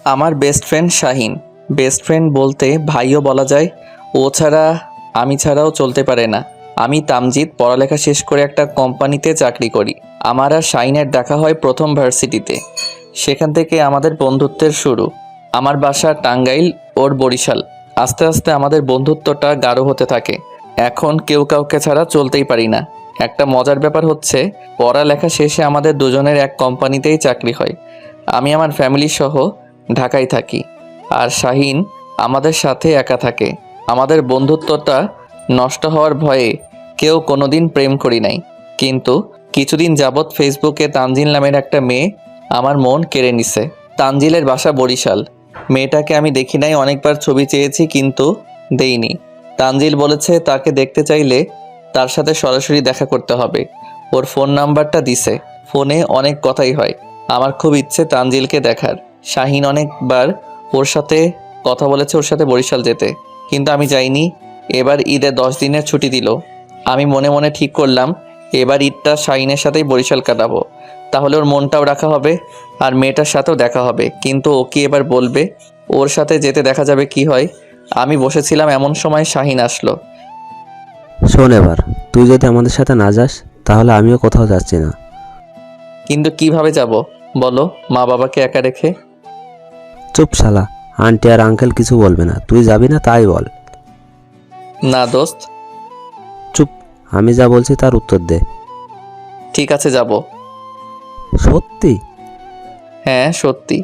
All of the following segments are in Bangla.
আমার best friend Shahin. Best friend বলতে ভাইও বলা যায়। ও ছাড়া আমি ছাড়াও চলতে পারে না। আমি তামজিৎ, পড়ালেখা শেষ করে একটা কোম্পানিতে চাকরি করি। আমার আর শাহিনের দেখা হয় প্রথম ভার্সিটিতে। সেখান থেকে আমাদের বন্ধুত্বের শুরু। আমার বাসা টাঙ্গাইল, ওর বরিশাল। আস্তে আস্তে আমাদের বন্ধুত্বটা গাঢ় হতে থাকে। এখন কেউ কাউকে ছাড়া চলতেই পারি না। একটা মজার ব্যাপার হচ্ছে, পড়ালেখা শেষে আমাদের দুজনের এক কোম্পানিতেই চাকরি হয়। আমি আমার ফ্যামিলি সহ ঢাকায় থাকি, আর শাহিন আমাদের সাথে একা থাকে। আমাদের বন্ধুত্বটা নষ্ট হওয়ার ভয়ে কেউ কোনোদিন প্রেম করি নাই। কিন্তু কিছুদিন যাবৎ ফেসবুকে তানজিল নামের একটা মেয়ে আমার মন কেড়ে নিছে। তানজিলের বাসা বরিশাল। মেয়েটাকে আমি দেখি নাই, অনেকবার ছবি চেয়েছি কিন্তু দেইনি। তানজিল বলেছে তাকে দেখতে চাইলে তার সাথে সরাসরি দেখা করতে হবে। ওর ফোন নাম্বারটা দিছে। ফোনে অনেক কথাই হয়। আমার খুব ইচ্ছে তানজিলকে দেখার। শাহিন অনেকবার ওর সাথে কথা বলেছে ওর সাথে বরিশাল যেতে, কিন্তু আমি যাইনি। এবার ঈদে 10 দিনের ছুটি দিল। আমি মনে মনে ঠিক করলাম এবার ঈদটা শাহিনের সাথেই বরিশাল কাটাবো। তাহলে ওর মনটাও রাখা হবে আর মেয়েটার সাথেও দেখা হবে। কিন্তু ও কি এবার বলবে? ওর সাথে যেতে দেখা যাবে কি হয়। আমি বসেছিলাম, এমন সময় শাহিন আসলো। শোন, এবার তুই যদি আমাদের সাথে না যাস তাহলে আমিও কোথাও যাচ্ছি না। কিন্তু কিভাবে যাব বলো, মা বাবাকে একা রেখে? চুপ শালা, আন্টি আর আঙ্কেল কিছু বলবে না, তুই যাবি না তাই বল। না দোস্ত। চুপ, আমি যা বলছি তার উত্তর দে। ঠিক আছে, যাব। সত্যি? হ্যাঁ সত্যি।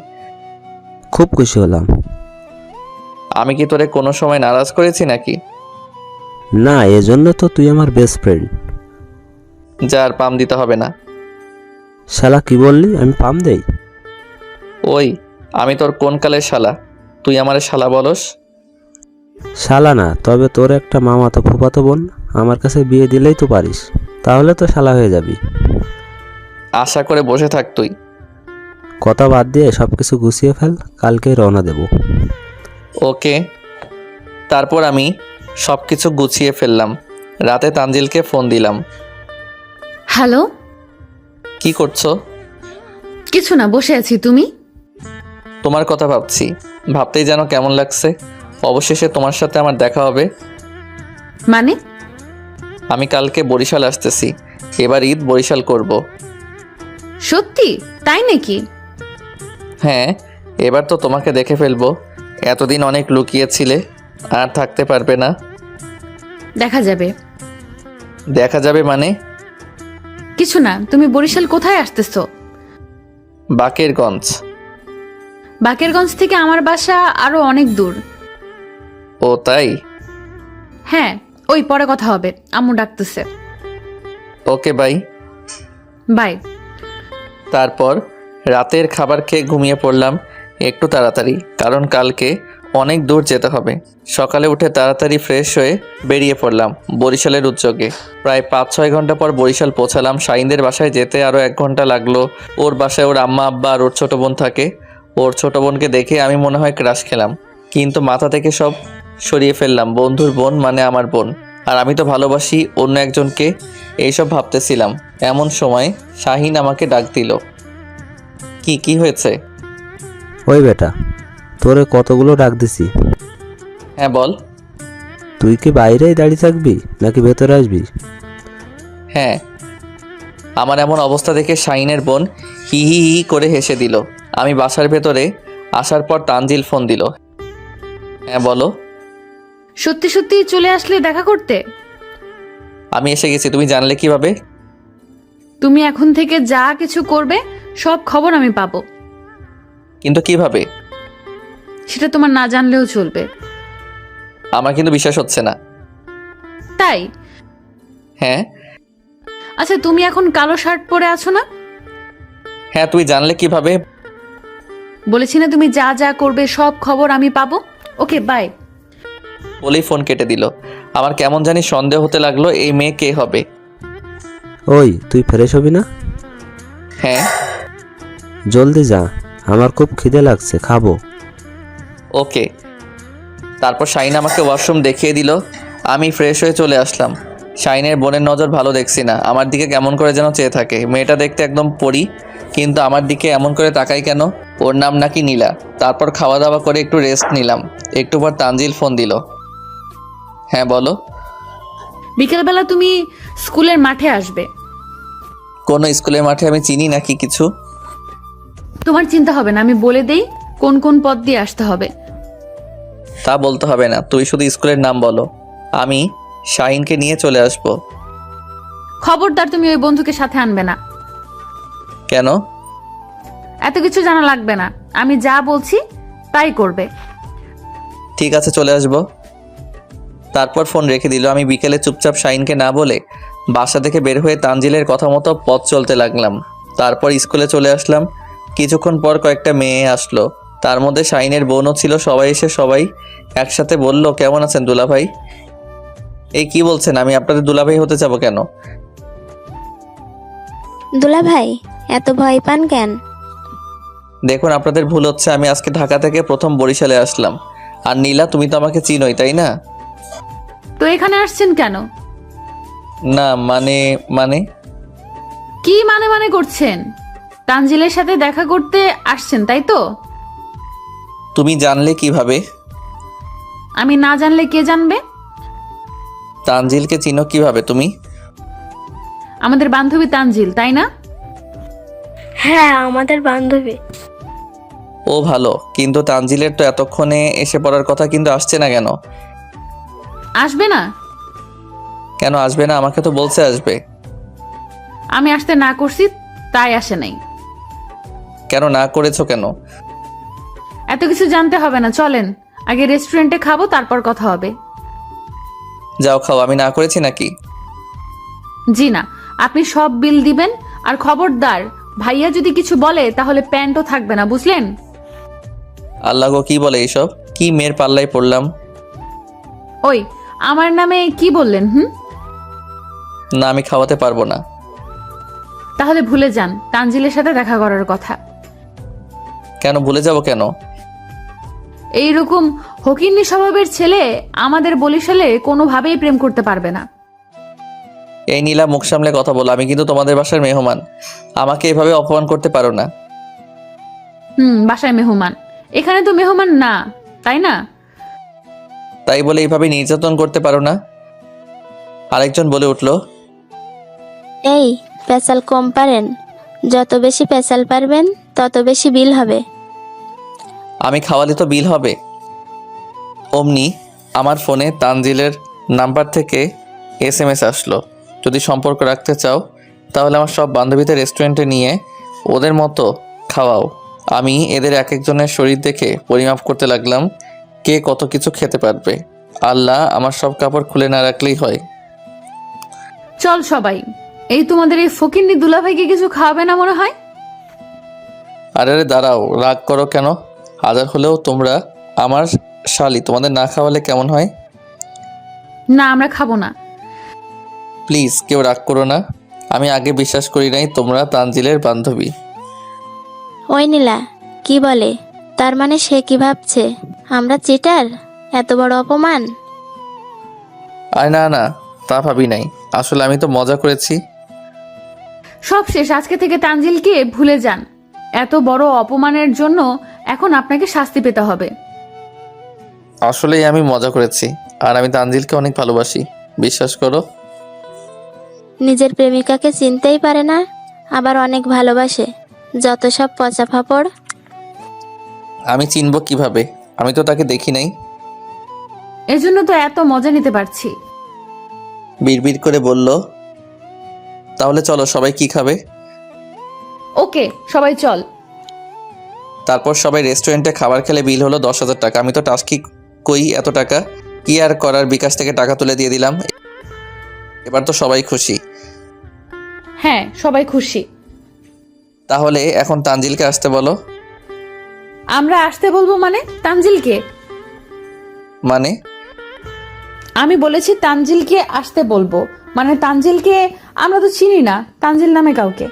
খুব খুশি হলাম। আমি কি তোরে কোনো সময় নারাজ করেছি নাকি? না, এজন্য তো তুই আমার বেস্ট ফ্রেন্ড। যার পাম দিতে হবে না। শালা কি বললি? আমি পাম দেই? ওই, আমি তোর কোন কালের শালা? তুই আমারে শালা বলস? শালা না, তবে তোর একটা মামাতো ফুফাতো বোন আমার কাছে বিয়ে দিলেই তো পারিস, তাহলে তো শালা হয়ে যাবি। আশা করে বসে থাক তুই। কথা বাদ দিয়ে সব কিছু গুছিয়ে ফেল, কালকেই রওনা দেব। ওকে। তারপর আমি সব কিছু গুছিয়ে ফেললাম। রাতে তানজিলকে ফোন দিলাম। হ্যালো। কি করছো? কিছু না, বসে আছি। তুমি? তোমার কথা ভাবছি। ভাবতেই যেন কেমন লাগছে। অবশেষে তোমার সাথে আমার দেখা হবে। মানে? আমি কালকে বরিশাল আসতেছি। এবার ঈদ বরিশাল করব। সত্যি? তাই নাকি? হ্যাঁ, এবার তো তোমাকে দেখে ফেলবো। এতদিন অনেক লুকিয়েছিলে, আর থাকতে পারবে না। দেখা যাবে। দেখা যাবে মানে? কিছু না, তুমি বরিশাল কোথায় আসতেছো? বাকেরগঞ্জ। বাকেরগঞ্জ থেকে আমার বাসা আরো অনেক দূর। ও তাই? হ্যাঁ, ওই পরে কথা হবে, আম্মু ডাকতেছে। Okay bye. বাই। তারপর রাতের খাবার খেয়ে ঘুমিয়ে পড়লাম একটু তাড়াতাড়ি, কারণ কালকে অনেক দূর যেতে হবে। সকালে উঠে তাড়াতাড়ি ফ্রেশ হয়ে বেরিয়ে পড়লাম বরিশালের উদ্যোগে। প্রায় 5-6 ঘন্টা পর বরিশাল পৌঁছালাম। শাহিনদের বাসায় যেতে আরও 1 ঘন্টা লাগলো। ওর বাসায় ওর আম্মা আব্বা আর ওর ছোটো বোন থাকে। ওর ছোটো বোনকে দেখে আমি মনে হয় ক্রাশ খেলাম, কিন্তু মাথা থেকে সব সরিয়ে ফেললাম। বন্ধুর বোন মানে আমার বোন, আর আমি তো ভালোবাসি অন্য একজনকে, এইসব ভাবতেছিলাম। এমন সময় শাহিন আমাকে ডাক দিল। কি হয়েছে? ওই বেটা, তোরে কতগুলো ডাক দিছি। হ্যাঁ বল। তুই কি বাইরেই দাঁড়িয়ে থাকবি নাকি ভেতরে আসবি? হ্যাঁ। আমার এমন অবস্থা দেখে শাহিনের বোন হি হি হি করে হেসে দিল। আমি বাসার ভেতরে আসার পর তানজিল ফোন দিল। হ্যাঁ বলো। সত্যি সত্যি চলে আসলে দেখা করতে? আমি এসে গেছি। তুমি জানলে কিভাবে? তুমি এখন থেকে যা কিছু করবে সব খবর আমি পাবো। কিন্তু কিভাবে? সেটা তোমার না জানলেও চলবে। আমার কিন্তু বিশ্বাস হচ্ছে না। তাই? হ্যাঁ। আচ্ছা, তুমি এখন কালো শার্ট পরে আছো না? হ্যাঁ, তুই জানলে কিভাবে? বলেছি না, তুমি যা যা করবে সব খবর আমি পাবো। Okay bye. বলেই ফোন কেটে দিল। আমার কেমন জানি সন্দেহ হতে লাগলো, এই মেয়ে কে হবে। ওই, তুই ফ্রেশ হবি না? হ্যাঁ। জলদি যা, আমার খুব খিদে লাগছে, খাবো। ওকে। তারপর শাহিন আমাকে ওয়াশরুম দেখিয়ে দিল। আমি ফ্রেশ হয়ে চলে আসলাম। শাহিনের বোনের নজর ভালো দেখছি না, আমার দিকে কেমন করে যেন চেয়ে থাকে। মেয়েটা দেখতে একদম পরি, কিন্তু আমার দিকে এমন করে তাকাই কেন? ওর নাম নাকি নীলা। তারপর খাওয়া দাওয়া করে একটু রেস্ট নিলাম। একটু পর তানজিল ফোন দিল। হ্যাঁ বলো। বিকেলবেলা তুমি স্কুলের মাঠে আসবে। কোনো স্কুলের মাঠে আমি চিনি নাকি কিছু? তোমার চিন্তা হবে না, আমি বলে দেই কোন কোন পথ দিয়ে আসতে হবে। তা বলতে হবে না, তুই শুধু স্কুলের নাম বলো, আমি শাহিনকে নিয়ে চলে আসবো। খবরদার তুমি ওই বন্ধুকে সাথে আনবে না। কেন? এত কিছু জানা লাগবে না, আমি যা বলছি তাই করবে। ঠিক আছে, চলে আসবো। তারপর ফোন রেখে দিল। আমি বিকেলে চুপচাপ শাহিনকে না বলে বাসা থেকে বের হয়ে তানজিলের কথা মতো পথ চলতে লাগলাম। তারপর স্কুলে চলে আসলাম। কিছুক্ষণ পর কয়েকটা মেয়ে আসলো, তার মধ্যে শাহিনের বোনও ছিল। সবাই এসে সবাই একসাথে বলল, কেমন আছেন দুলাভাই? এই কি বলছেন, আমি আপনাদের দুলাভাই হতে যাবো কেন? দুলা ভাই এত ভয় পান কেন? দেখুন, আপনাদের ভুল হচ্ছে। আমি আজকে ঢাকা থেকে প্রথম বরিশালে আসলাম। আর নীলা, তুমি তো আমাকে চিনোই তাই না? তো এখানে আসছেন কেন? না মানে কি মানে মানে করছেন? তানজিলের সাথে দেখা করতে আসছেন তাই তো? তুমি জানলে কিভাবে? আমি না জানলে কে জানবে? তানজিলকে চিনো কিভাবে তুমি? আমাদের বান্ধবী তানজিল, তাই না? হ্যাঁ, আমাদের বান্ধবী। ও ভালো, কিন্তু তানজিলের তো এতক্ষণে এসে পড়ার কথা, কিন্তু আসছে না কেন? আসবে না? কেন আসবে না? আমাকে তো বলছে আসবে। আমি আসতে না করছি তাই আসে নাই। কেন না করেছো কেন? এত কিছু জানতে হবে না, চলেন আগে রেস্টুরেন্টে খাবো, তারপর কথা হবে। যাও খাও। আমি না করেছি নাকি? জি না, আপনি সব বিল দিবেন। আর খবরদার, ভাইয়া যদি কিছু বলে তাহলে প্যান্টও থাকবে না, বুঝলেন? আল্লাহ গো, কি বলে এইসব? কি মেয়ের পাল্লায় পড়লাম। ওই আমার নামে কি বললেন? না, আমি খাওয়াতে পারবো না। তাহলে ভুলে যান তানজিলের সাথে দেখা করার কথা। কেন ভুলে যাব কেন? এইরকম হকিন্নি স্বভাবের ছেলে আমাদের বরিশালে কোনোভাবেই প্রেম করতে পারবে না। এই নীলা, মুখ সামলে কথা বলো। আমি কিন্তু তোমাদের বাসার মেহমান। আমাকে এভাবে অপমান করতে পারো না। বাসায় মেহমান? এখানে তো মেহমান না, তাই না? তাই বলে এইভাবে নির্যাতন করতে পারো না। আরেকজন বলে উঠল, এই পেশাল কম পারেন, যত বেশি পেশাল পারবেন তত বেশি বিল হবে। আমি খাওয়ালে তো বিল হবে। অমনি আমার ফোনে তানজিলের নাম্বার থেকে SMS আসলো, যদি সম্পর্ক রাখতে চাও তাহলে আমার সব বান্ধবীদের রেস্টুরেন্টে নিয়ে ওদের মতো খাওয়াও। আমি এদের এক একজনের শরীর দেখে পরিমাপ করতে লাগলাম কে কত কিছু খেতে পারবে। আল্লাহ, আমার সব কাপড় খুলে না রাখলেই হয়। চল সবাই, এই তোমাদের এই ফকিন্নি দুলাভাইকে কিছু খাওয়াবে না মনে হয়? আরে দাঁড়াও, রাগ করো কেন? হাজার হলেও তোমরা আমার শালি, তোমাদের না খাওয়ালে কেমন হয়? না, আমরা খাবো না। প্লিজ কেউ রাগ করো না। আমি আগে বিশ্বাস করি নাই তোমরা তানজিলের বান্ধবী। ওই নীলা কি বলে? তার মানে সে কি ভাবছে আমরা চিটার? এত বড় অপমান! আর না, তা ভাবি নাই। আসলে আমি তো মজা করেছি। সব শেষ, আজকে থেকে তানজিলকে ভুলে যান। এত বড় অপমানের জন্য এখন আপনাকে শাস্তি পেতে হবে। আসলেই আমি মজা করেছি। আর আমি তানজিলকে অনেক ভালোবাসি, বিশ্বাস করো। নিজের প্রেমিকাকে চিনতেই পারে না, আবার অনেক ভালোবাসে। যত সব পচা ফাপড়। আমি চিনব কিভাবে? আমি তো তাকে দেখি নাই। এজন্য তো এত মজা নিতে পারছি। বিড়বিড় করে বলল, তাহলে চলো, সবাই কি খাবে? ওকে, সবাই চল। তারপর সবাই রেস্টুরেন্টে খাবার খেলে বিল হলো 10,000 টাকা। আমি তো টাস্কি কই এত টাকা, কি আর করার, বিকাশ থেকে টাকা তুলে দিয়ে দিলাম। এবার তো সবাই খুশি। হ্যাঁ, সবাই খুশি। তাহলে এখন তানজিলকে আসতে বলো। আমরা আসতে বলবো মানে? তানজিলকে? মানে? আমি বলেছি তানজিলকে আসতে বলবো, মানে তানজিলকে আমরা তো চিনি না, তানজিল নামে কাউকে।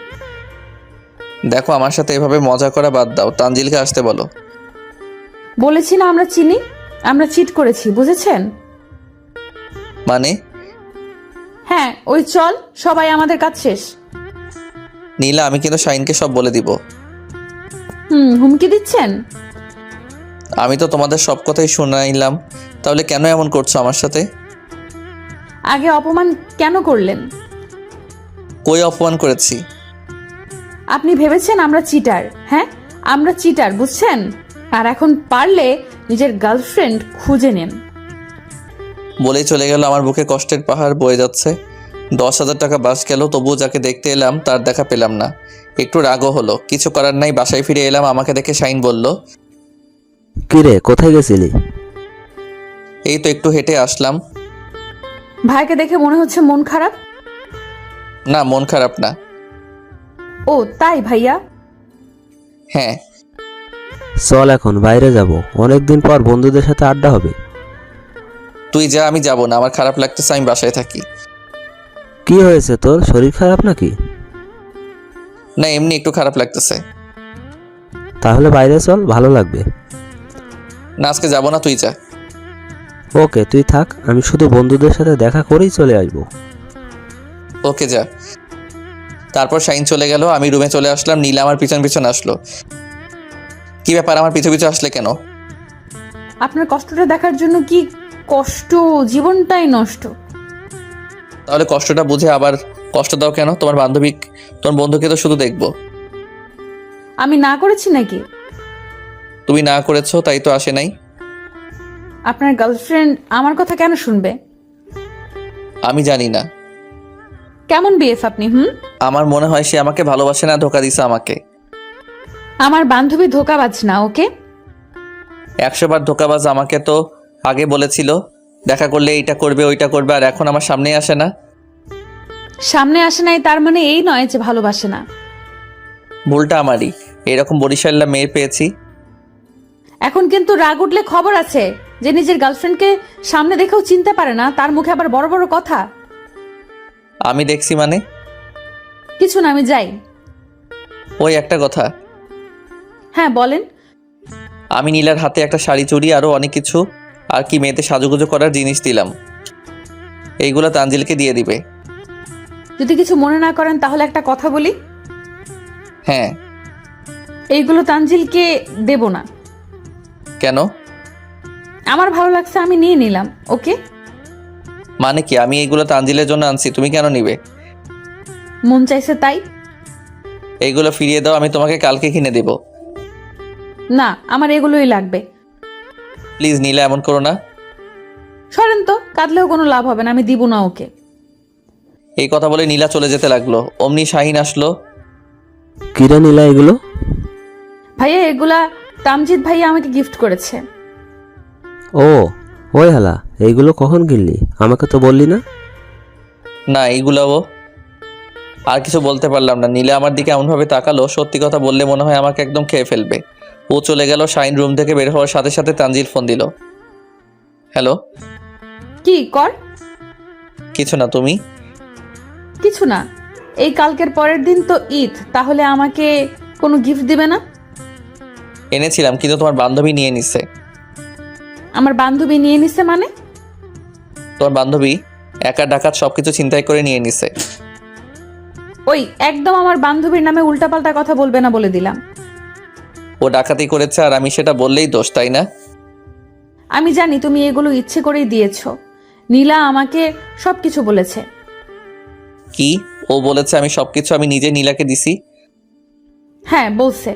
দেখো, আমার সাথে এভাবে মজা করা বাদ দাও, তানজিলকে আসতে বলো। বলেছি না আমরা চিনি, আমরা চিট করেছি, বুঝেছেন? মানে? হ্যাঁ, ওই চল, সবাই, আমাদের কাজ শেষ। নীলা, আমি কিন্তু শাহিনকে সব বলে দিব। হুমকি দিচ্ছেন? আমি তো তোমাদের সব কথাই শুনাইলাম, তাহলে কেন এমন করছো আমার সাথে? আগে অপমান কেন করলেন? কই অপমান করেছি? আপনি ভেবেছেন আমরা চিটার? হ্যাঁ, আমরা চিটার, বুঝছেন? আর এখন পারলে নিজের গার্লফ্রেন্ড খুঁজে নেন। বলেই চলে গেল। আমার বুকে কষ্টের পাহাড় বয়ে যাচ্ছে। 10,000 টাকা বাস গেল, তবুও যাকে দেখতে এলাম তার দেখা পেলাম না। একটু রাগও হলো, কিছু করার নাই। বাসায় ফিরে এলাম, আমাকে দেখে শাইন বলল, কিরে, কোথায় গেছিলি? এই তো একটু হেঁটে আসলাম। ভাইকে দেখে মনে হচ্ছে মন খারাপ। না, মন খারাপ না। ও তাই ভাইয়া? হ্যাঁ। চল এখন বাইরে যাব, অনেকদিন পর বন্ধুদের সাথে আড্ডা হবে। তুই যা, আমি যাব না, আমার খারাপ লাগতেছে, আমি বাসায় থাকি। কি হয়েছে তোর, শরীর খারাপ নাকি? না, এমনি একটু খারাপ লাগতেছে। তাহলে বাইরে চল, ভালো লাগবে। না, আজকে যাব না, তুই যা। ওকে, তুই থাক, আমি শুধু বন্ধুদের সাথে দেখা করেই চলে আসবো। ওকে, যা। তারপর শাইন চলে গেল, আমি রুমে চলে আসলাম। নীলা আমার পিছন পিছন আসলো। কি ব্যাপার, আমার পিছু পিছু আসলে কেন? আপনার কষ্টটা দেখার জন্য। কি কষ্ট, জীবনটাই নষ্ট। তাহলে কষ্টটা বুঝে আবার কষ্ট দাও কেন? তোমার বন্ধুকে তো শুধু দেখবো। আমি না করেছি নাকি? তুমি না করেছো তাই তো আসে নাই। আপনার গার্লফ্রেন্ড আমার কথা কেন শুনবে? আমি জানি না। কেমন বিএফ আপনি? আমার মনে হয় সে আমাকে ভালোবাসে না, ধোকা দিছে আমাকে। আমার বান্ধবী ধোকাবাজ না, ওকে? 100 বার ধোকাবাজ। আমাকে তো আগে বলেছিল দেখা করলে এইটা করবে ওইটা করবে, আর এখন আমার সামনেই আসে না। সামনে আসে নাই তার মানে এই নয় যে ভালোবাসে না। ভুলটা আমারই, এরকম বরিশাল্লা মেয়ে পেয়েছি। এখন কিন্তু রাগ উঠলে খবর আছে যে নিজের গার্লফ্রেন্ডকে সামনে দেখেও চিনতে পারে না, তার মুখে আবার বড় বড় কথা। আমি দেখছি মানে? কিছু না, আমি যাই। ওই একটা কথা, হ্যাঁ বলেন। আমি নীলার হাতে একটা শাড়ি, চুড়ি, আরো অনেক কিছু আর কি মেয়েতে সাজুগুজু করার জিনিস দিলাম। এইগুলো তানজিলকে দিয়ে দিবে। যদি কিছু মনে না করেন তাহলে একটা কথা বলি। হ্যাঁ। এইগুলো তানজিলকে দেব না। কেন? আমার ভালো লাগছে, আমি নিয়ে নিলাম, ওকে? মানে কি, আমি এইগুলো তানজিলের জন্য আনছি, তুমি কেন নিবে? মন চাইছে তাই। এইগুলো ফিরিয়ে দাও, আমি তোমাকে কালকে কিনে দেব। না, আমার এগুলোই লাগবে। প্লিজ নীলা, এমন করো না। সরেন তো, কাঁদলেও কোনো লাভ হবে না, আমি দিব না ওকে। এই কথা বলে নীলা চলে যেতে লাগলো। অমনি শাহিন আসলো। কিরে নীলা, এগুলো? ভাইয়া এগুলা তামজিৎ ভাইয়া আমাকে গিফট করেছে। ও, ওই হালা, এইগুলো কখন কিনলি? আমাকে তো বললি না। না, এইগুলাও। আর কিছু বলতে পারলাম না। নীলা আমার দিকে এমনভাবে তাকালো, সত্যি কথা বললে মনে হয় আমাকে একদম খেয়ে ফেলবে। ও চলে গেল। শাহিন রুম থেকে বের হওয়ার সাথে সাথে তানজিল ফোন দিল। হ্যালো। কি কর? কিছু না, তুমি? কিছু না। এই কালকের পরের দিন তো ঈদ, তাহলে আমাকে কোনো গিফট দিবে না? এনেছিলাম, কিন্তু তোমার বান্ধবী নিয়ে নিছে। আমার বান্ধবী নিয়ে নিছে মানে? তোমার বান্ধবী একা ডাকাত সবকিছু ছিনতাই করে নিয়ে নিছে। ওই একদম আমার বান্ধবীর নামে উল্টাপাল্টা কথা বলবে না বলে দিলাম। ও ডাকাতি করেছে আর আমি সেটা বললেই দোষ, তাই না? আমি জানি তুমি এগুলো ইচ্ছে করেই দিয়েছো। নীলা আমাকে সবকিছু বলেছে। কি? ও বলেছে আমি নিজে নীলাকে দিছি? হ্যাঁ বলছে।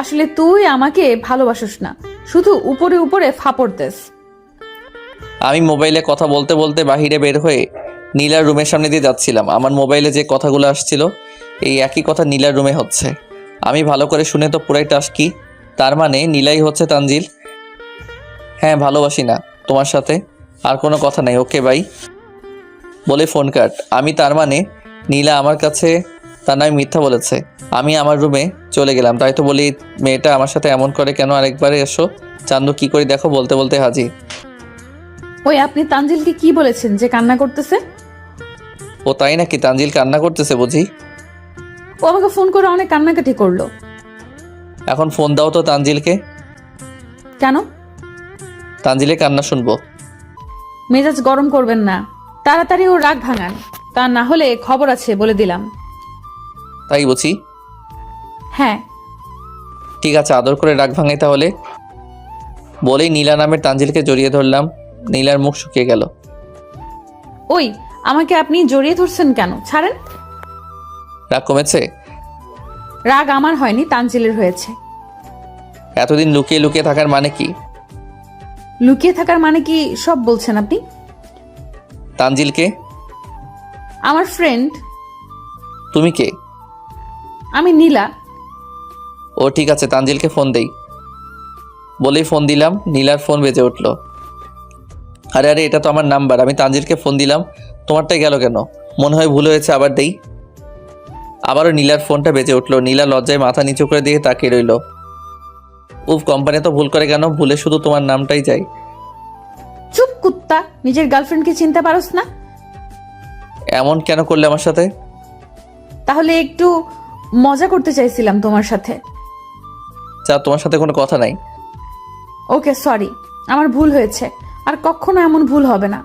আসলে তুই আমাকে ভালোবাসিস না, শুধু উপরে উপরে ফাপড় দেস। আমি মোবাইলে কথা বলতে বলতে বাহিরে বের হয়ে নীলার রুমের সামনে দিয়ে যাচ্ছিলাম। আমার মোবাইলে যে কথাগুলো আসছিল এই একই কথা নীলার রুমে হচ্ছে। আমি ভালো করে শুনে তো পুরাই টাসকি। তার মানে নীলাই হচ্ছে তানজিল। হ্যাঁ, ভালোবাসি না তোমার সাথে আর কোনো কথা নাই, ওকে বাই বলে ফোন কাট। আমি তার মানে নীলা আমার কাছে তার নামে মিথ্যা বলেছে। আমি আমার রুমে চলে গেলাম। তাই তো বলি মেয়েটা আমার সাথে এমন করে কেন? আরেকবারে এসো চান্দু, কি করে দেখো। বলতে বলতে হাজির। ওই আপনি তানজিলকে কি বলেছেন যে কান্না করতেছে? ও তাই নাকি? তানজিল কান্না করতেছে বুঝি? ও আমাকে ফোন করে অনেক কান্নাকাটি করলো। এখন ফোন দাও তো তানজিলকে। কেন? তানজিলে কান্না শুনবো। মেজাজ গরম করবেন না, তাড়াতাড়ি ও রাগ ভাঙান, তা না হলে খবর আছে বলে দিলাম। তাই বুঝি? হ্যাঁ। ঠিক আছে, আদর করে রাগ ভাঙাই তাহলে। বলেই নীলা নামের তানজিলকে জড়িয়ে ধরলাম। নীলার মুখ শুকিয়ে গেল। ওই, আমাকে আপনি জড়িয়ে ধরছেন কেন? ছাড়েন। রাগ কমেছে? রাগ আমার হয়নি, তানজিলের হয়েছে। এতদিন লুকিয়ে লুকিয়ে থাকার মানে কি? লুকিয়ে থাকার মানে কি সব বলছেন আপনি? তানজিলকে? আমার ফ্রেন্ড। তুমি কে? আমি নীলা। ও ঠিক আছে, তানজিলকে ফোন দেই। বলেই ফোন দিলাম। নীলার ফোন বেজে উঠল। আরে আরে, এটা তো আমার নাম্বার। আমি তানজিলকে ফোন দিলাম, তোমারটাই গেল কেন? মনে হয় ভুল হয়েছে, আবার দেই। আবারও নীলার ফোনটা বেজে উঠল। নীলা লজ্জায় মাথা নিচু করে দিয়ে তাকিয়ে রইল। উফ, কোম্পানি তো ভুল করে কেন? ভুলে শুধু তোমার নামটাই যায়। চুপ কুত্তা, নিজের গার্লফ্রেন্ডকে চিনতে পারোস না? এমন কেন করলে আমার সাথে? তাহলে একটু মজা করতে চাইছিলাম তোমার সাথে। যা, তোমার সাথে কোনো কথা নাই। ওকে সরি, আমার ভুল হয়েছে, আর কখনো এমন ভুল হবে না।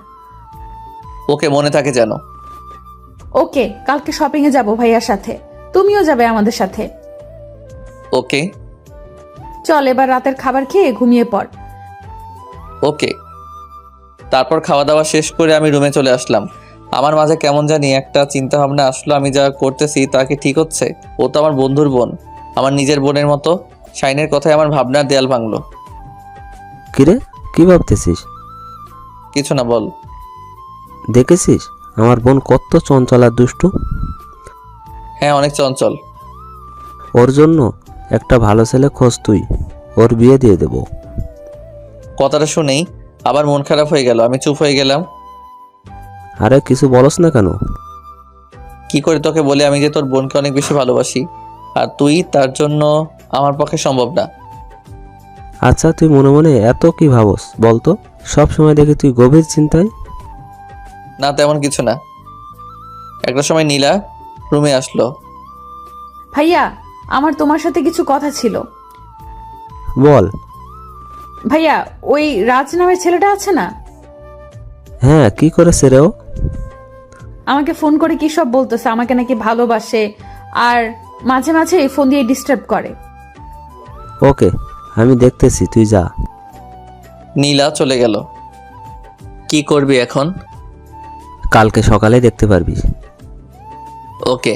ওকে, মনে থাকে যেন। ওকে, কালকে শপিং এ যাবো ভাইয়ার সাথে, তুমিও যাবে আমাদের সাথে। ওকে। চল এবার রাতের খাবার খেয়ে ঘুমিয়ে পড়। ওকে। তারপর খাওয়া দাওয়া শেষ করে আমি রুমে চলে আসলাম। আমার মাঝে কেমন জানি একটা চিন্তা ভাবনা আসলো, আমি যা করতেছি তা কি ঠিক হচ্ছে? ও তো আমার বন্ধুর বোন, আমার নিজের বোনের মতো। শাইনের কথায় আমার ভাবনার দেয়াল ভাঙলো। কিরে, কি ভাবতেছিস? কিছু না, বল। দেখেছিস আমার বোন কত চঞ্চল আর দুষ্টু? হ্যাঁ, অনেক চঞ্চল। ওর জন্য একটা ভালো ছেলে খোঁজ তুই, ওর বিয়ে দিয়ে দেব। কথাটা শুনেই আবার মন খারাপ হয়ে গেল। আমি চুপ হয়ে গেলাম। আরে কিছু বলস না কেন? কি করে তোকে বলি আমি যে তোর বোনকে অনেক বেশি ভালোবাসি, আর তুই তার জন্য আমার পক্ষে সম্ভব না। আচ্ছা, তুই মনে মনে এত কি ভাবস বলতো? সব সময় দেখি তুই গভীর চিন্তায়। না, তেমন কিছু না। একটা সময় নীলা রুমে আসলো। ভাইয়া, আমার তোমার সাথে কিছু কথা ছিল। বল। ভাইয়া, ওই রাজ নামের ছেলেটা আছে না, হ্যাঁ, কি করেছে রে ও? আমাকে ফোন করে কি সব বলতেছে, আমাকে নাকি ভালোবাসে, আর মাঝে মাঝে ফোন দিয়ে ডিস্টার্ব করে। ওকে, আমি দেখতেছি, তুই যা। নীলা চলে গেল। কি করবি এখন? কালকে সকালে দেখতে পারবি। ওকে।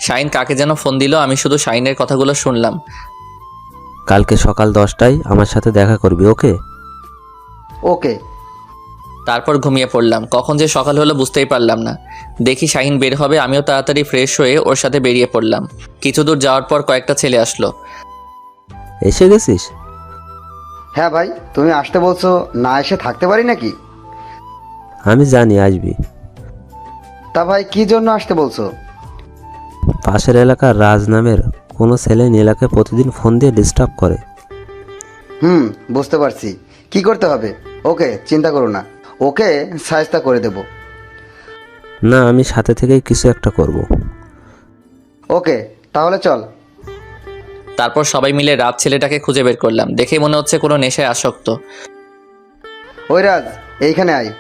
শাইন কাকে যেন ফোন দিল, আমি শুধু শাইনের কথাগুলো শুনলাম। কালকে সকাল 10টায় আমার সাথে দেখা করবি, ওকে? ওকে। তারপর ঘুমিয়ে পড়লাম। কখন যে সকাল হলো বুঝতেই পারলাম না। দেখি শাহিন বের হবে, আমিও তাড়াতাড়ি ফ্রেশ হয়ে ওর সাথে বেরিয়ে পড়লাম। কিছু দূর যাওয়ার পর কয়েকটা ছেলে আসলো। এসে গেছিস? হ্যাঁ ভাই, তুমি আসতে বলছো, না এসে থাকতে পারি নাকি? আমি জানি আসবি। তা ভাই কি জন্য আসতে বলছো? পাশের এলাকার রাজ নামের কোনো ছেলে নীলাকে প্রতিদিন ফোন দিয়ে ডিস্টার্ব করে। বুঝতে পারছি। কি করতে হবে? ওকে, চিন্তা করো না, ওকে সাহায্য করে দেব। না, আমি সাথে থেকেই কিছু একটা করব। ওকে, তাহলে চল। তারপর সবাই মিলে রাত ছেলেটাকে খুঁজে বের করলাম। দেখে মনে হচ্ছে কোনো নেশায় আসক্ত। ওই রাজ, এইখানে আয়।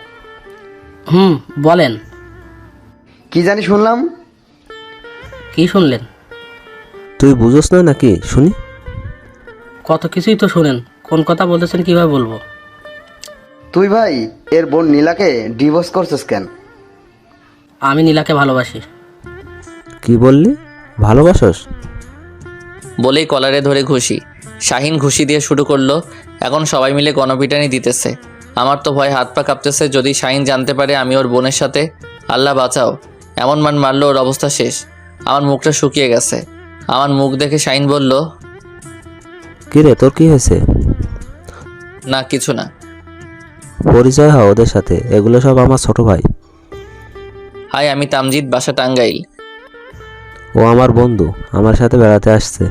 বলেন। কি জানি শুনলাম? কি শুনলেন? তুই বুঝোস না নাকি? শুনি। কত কিছুই তো শুনেন, কোন কথা বলতেছেন কিভাবে বলবো? তুই ভাই এর বোন নীলাকে ডিভোর্স করছিস কেন? আমি নীলাকে ভালোবাসি। কি বললি? ভালোবাসস? বলেই কলারে ধরে ঘুষি। শাহিন ঘুষি দিয়ে শুরু করলো। এখন সবাই মিলে গণপিটানি দিতেছে। আমার তো ভয় হাত পা কাঁপতেছে। যদি শাহিন জানতে পারে আমি ওর বোনের সাথে, আল্লাহ বাঁচাও, এমন মান মারলো ওর অবস্থা শেষ। আমার মুখটা শুকিয়ে গেছে। আমার মুখ দেখে শাহিন বলল, কিরে, তোর কি হয়েছে? না কিছু না। পরিচয় হয় ওদের সাথে, এগুলো সব আমার ছোট ভাই। হাই, আমি তামজিদ, বাসা টাঙ্গাইল। ও আমার বন্ধু, আমার সাথে বেড়াতে আসছে।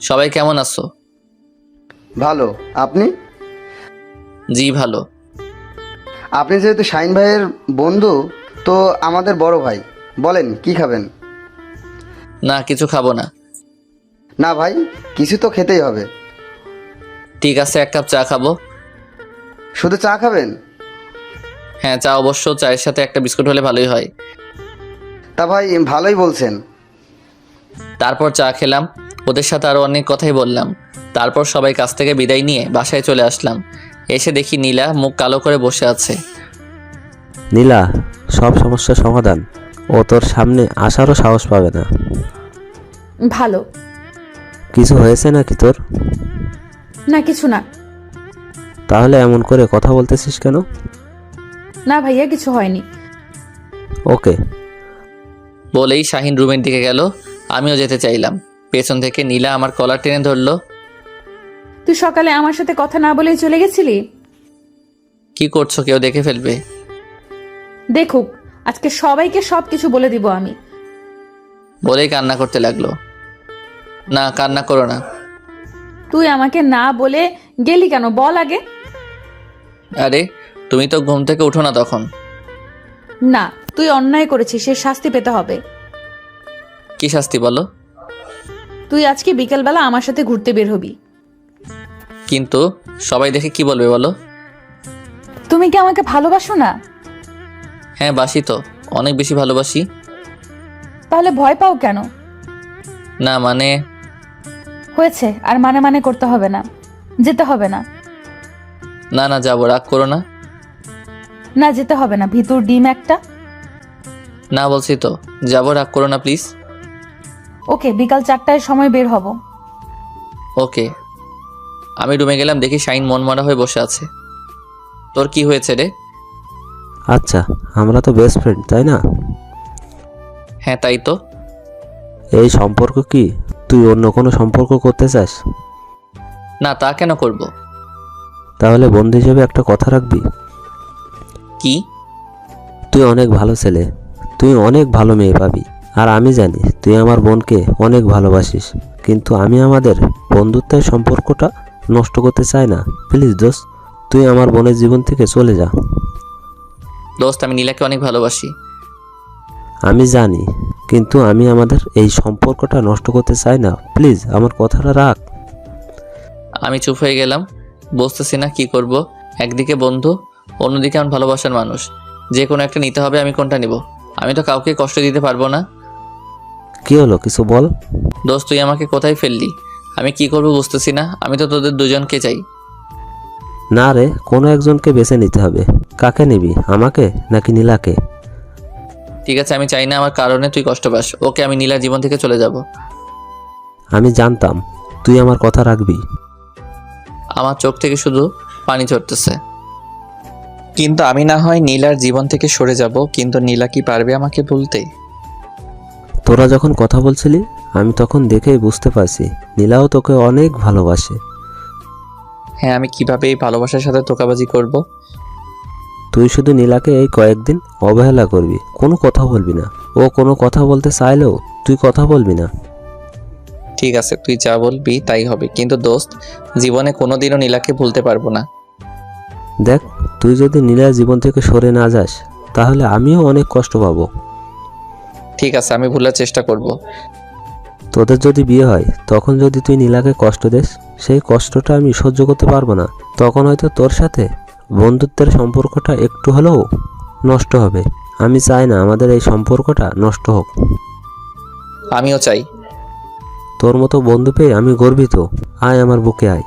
সবাই কেমন আছো? ভালো। আপনি? জি ভালো। আপনি যেহেতু শাহিন ভাইয়ের বন্ধু, তো আমাদের বড় ভাই, বলেন কি খাবেন? না কিছু খাবো না। না ভাই, কিছু তো খেতেই হবে। ঠিক আছে, 1 কাপ চা খাবো। শুধু চা খাবেন? হ্যাঁ, চা অবশ্য, চায়ের সাথে একটা বিস্কুট হলে ভালোই হয়। তা ভাই ভালোই বলছেন। তারপর চা খেলাম। ওদের সাথে আরও অনেক কথাই বললাম। তারপর সবাই কাছ থেকে বিদায় নিয়ে বাসায় চলে আসলাম। এসে দেখি নীলা মুখ কালো করে বসে আছে। নীলা, সব সমস্যার সমাধান। ও তোর সামনে আসারও সাহস পাবে না। ভালো। কিছু হয়েছে নাকি তোর? না, কিছু না। তাহলে এমন করে কথা বলতেছিস কেন? না ভাইয়া, কিছু হয়নি। ওকে। বলেই শাহিন রুমের দিকে গেল। আমিও যেতে চাইলাম। পেছন থেকে নীলা আমার কলার টেনে ধরলো। তুই সকালে আমার সাথে কথা না বলেই চলে গেছিলি? কি করছো? কেউ দেখে ফেলবে। দেখুক, আজকে সবাইকে সবকিছু বলে দিব আমি। বলেই কান্না করতে লাগলো। না, কান্না করো না। তুই আমাকে না বলে গেলি কেন বল আগে। আরে তুমি তো ঘুম থেকে উঠো না তখন। না, তুই অন্যায় করেছিস, সে শাস্তি পেতে হবে। কি শাস্তি বলো? তুই আজকে বিকেলবেলা আমার সাথে ঘুরতে বের হবি। কিন্তু সবাই দেখে কি বলবে বলো? তুমি কি আমাকে ভালোবাসো না? হ্যাঁ বাসি তো, অনেক বেশি ভালোবাসি। তাহলে ভয় পাও কেন? না মানে। হয়েছে, আর মানে মানে করতে হবে না, যেতে হবে না। না না, যাবো, রাগ করো না। না, যেতে হবে না, ভিতর ডিম একটা। না বলছি তো, যাবো, রাগ করো না প্লিজ। ওকে, বিকাল 4টায় সময় বের হব। ওকে। আমি রুমে গেলাম, দেখি শাইন মনমরা হয়ে বসে আছে। তোর কি হয়েছে রে? আচ্ছা, আমরা তো বেস্ট ফ্রেন্ড, তাই না? হ্যাঁ তাই তো। এই সম্পর্ক কি তুই অন্য কোনো সম্পর্ক করতে চাস? না, তা কেন করব? তাহলে বন্ধু হিসেবে একটা কথা রাখবি। কি? তুই অনেক ভালো ছেলে, তুই অনেক ভালো মেয়ে পাবি। আর আমি জানি তুই আমার বোনকে অনেক ভালোবাসিস, কিন্তু আমি আমাদের বন্ধুত্বের সম্পর্কটা নষ্ট করতে চাই না। প্লিজ দোস্ত, তুই আমার বোনের জীবন থেকে চলে যা। দোস্ত, আমি নীলাকে অনেক ভালোবাসি। আমি জানি, কিন্তু আমি আমাদের এই সম্পর্কটা নষ্ট করতে চাই না। প্লিজ আমার কথাটা রাখ। আমি চুপ হয়ে গেলাম, বুঝতেছি না কি করব। একদিকে বন্ধু, অন্যদিকে আমার ভালোবাসার মানুষ। যে কোনো একটা নিতে হবে। আমি কোনটা নিব? আমি তো কাউকে কষ্ট দিতে পারবো না। কি হলো, কিছু বল। দোস্ত, তুই আমাকে কোথায় ফেললি? আমি কি করব বুঝতেছি না। আমি তো তোদের দুজনকে চাই। না রে, কোনো একজনকে বেছে নিতে হবে। কাকে নিবি, আমাকে নাকি নীলাকে? ঠিক আছে, আমি চাই না আমার কারণে তুই কষ্ট পাস। ওকে, আমি নীলার জীবন থেকে চলে যাব। আমি জানতাম তুই আমার কথা রাখবি। আমার চোখ থেকে শুধু পানি ঝরতেছে। কিন্তু আমি না হয় নীলার জীবন থেকে সরে যাব, কিন্তু নীলা কি পারবে আমাকে ভুলতে? তোরা যখন কথা বলছিলি আমি তখন দেখেই বুঝতে পারছি নীলাও তোকে অনেক ভালোবাসে। হ্যাঁ, আমি কিভাবে এই ভালোবাসার সাথে ধোঁকাবাজি করব? তুই শুধু নীলাকে এই কয়েকদিন অবহেলা করবি, কোনো কথা বলবি না। ও কোনো কথা বলতে চাইলেও তুই কথা বলবি না। ঠিক আছে, তুই যা বলবি তাই হবে। কিন্তু দোস্ত, জীবনে কোনোদিনও নীলাকে ভুলতে পারবো না। দেখ, তুই যদি নীলার জীবন থেকে সরে না যাস তাহলে আমিও অনেক কষ্ট পাবো। ঠিক আছে, আমি ভুলার চেষ্টা করব। তোদের যদি বিয়ে হয় তখন যদি তুই নীলাকে কষ্ট দিস, সেই কষ্টটা আমি সহ্য করতে পারবো না। তখন হয়তো তোর সাথে বন্ধুত্বের সম্পর্কটা একটু হলেও নষ্ট হবে। আমি চাই না আমাদের এই সম্পর্কটা নষ্ট হোক। আমিও চাই। তোর মতো বন্ধু পেয়ে আমি গর্বিত। আয় আমার বুকে আয়।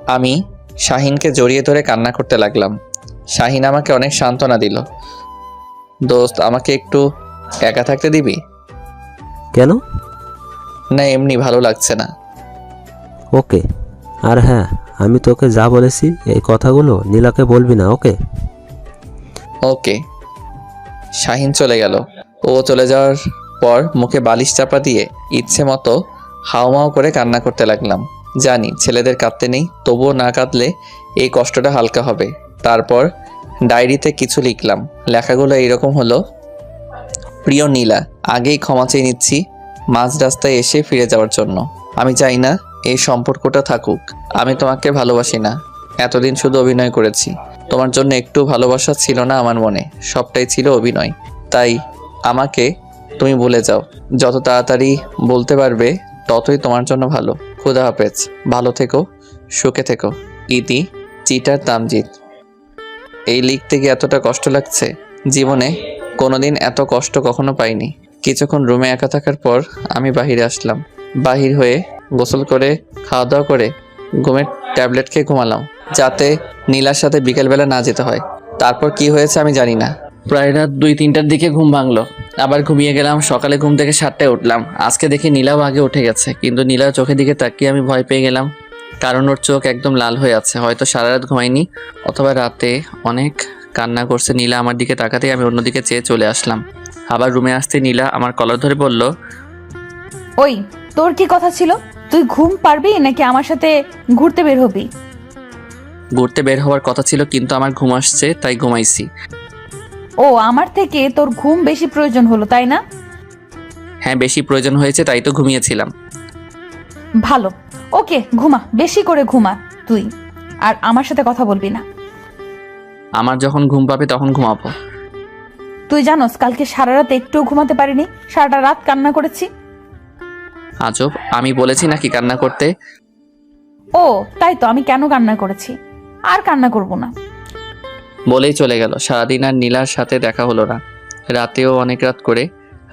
আমি শাহিনকে জড়িয়ে ধরে কান্না করতে লাগলাম। শাহিন আমাকে অনেক সান্ত্বনা দিল। দোস্ত, আমাকে একটু একা থাকতে দিবি? কেন? না, এমনি ভালো লাগছে না। ওকে। আর হ্যাঁ, আমি তোকে যা বলেছি এই কথাগুলো নীলাকে বলবি না, ওকে? ওকে। শাহিন চলে গেল। ও চলে যাওয়ার পর মুখে বালিশ চাপা দিয়ে ইচ্ছে মতো হাওমাও করে কান্না করতে লাগলাম। জানি ছেলেদের কাঁদতে নেই, তবুও না কাঁদলে এই কষ্টটা হালকা হবে। তারপর ডায়েরিতে কিছু লিখলাম। লেখাগুলো এইরকম হলো: প্রিয় নীলা, আগেই ক্ষমা চেয়ে নিচ্ছি মাঝ রাস্তায় এসে ফিরে যাওয়ার জন্য। আমি চাই না এই সম্পর্কটা থাকুক। আমি তোমাকে ভালোবাসি না। এতদিন শুধু অভিনয় করেছি। তোমার জন্য একটু ভালোবাসা ছিল না আমার মনে, সবটাই ছিল অভিনয়। তাই আমাকে তুমি ভুলে যাও। যত তাড়াতাড়ি বলতে পারবে ততই তোমার জন্য ভালো। খুদা হাফেজ, ভালো থেকো, সুখে থেকো। ইতি, চিটার তামজিৎ। এই লিখতে গিয়ে এতটা কষ্ট লাগছে, জীবনে কোনোদিন এত কষ্ট কখনো পাইনি। কিছুক্ষণ রুমে একা থাকার পর আমি বাহিরে আসলাম। বাহির হয়ে গোসল করে খাওয়া দাওয়া করে ঘুমের ট্যাবলেট খেয়ে ঘুমালাম, যাতে নীলার সাথে বিকেলবেলা না যেতে হয়। তারপর কি হয়েছে আমি জানি না। প্রায় রাত 2-3টার দিকে ঘুম ভাঙলো, আবার ঘুমিয়ে গেলাম। সকালে ঘুম থেকে 7টায় উঠলাম। আজকে দেখি নীলাও আগে উঠে গেছে, কিন্তু নীলার চোখের দিকে তাকিয়ে আমি ভয় পেয়ে গেলাম, কারণ ওর চোখ একদম লাল হয়ে আছে। হয়তো সারা রাত ঘুমায়নি, অথবা রাতে অনেক কান্না করছে। নীলা আমার দিকে তাকাতেই আমি অন্যদিকে চেয়ে চলে আসলাম। আবার রুমে আসতে নীলা আমার কলার ধরে বলল, ওই, তোর কি কথা ছিল? তুই ঘুম পারবি নাকি আমার সাথে ঘুরতে বের হবি? ঘুরতে বের হওয়ার কথা ছিল, কিন্তু আমার ঘুম আসছে তাই ঘুমাইছি। ও, আমার থেকে তোর ঘুম বেশি প্রয়োজন হলো, তাই না? হ্যাঁ, বেশি প্রয়োজন হয়েছে তাই তো ঘুমিয়েছিলাম। ভালো, ওকে, ঘুমা, বেশি করে ঘুমা তুই। আর আমার সাথে কথা বলবি না। আমার যখন ঘুম পাবে তখন ঘুমাবো। তুই জানোস কালকে সারা রাত একটুও ঘুমাতে পারিনি, সারাটা রাত কান্না করেছি। আজব, আমি বলেছি নাকি কান্না করতে? ও তাই তো, আমি কেন কান্না করেছি? আর কান্না করব না। বলেই চলে গেল। সারাদিন আর নীলার সাথে দেখা হলো না। রাতেও অনেক রাত করে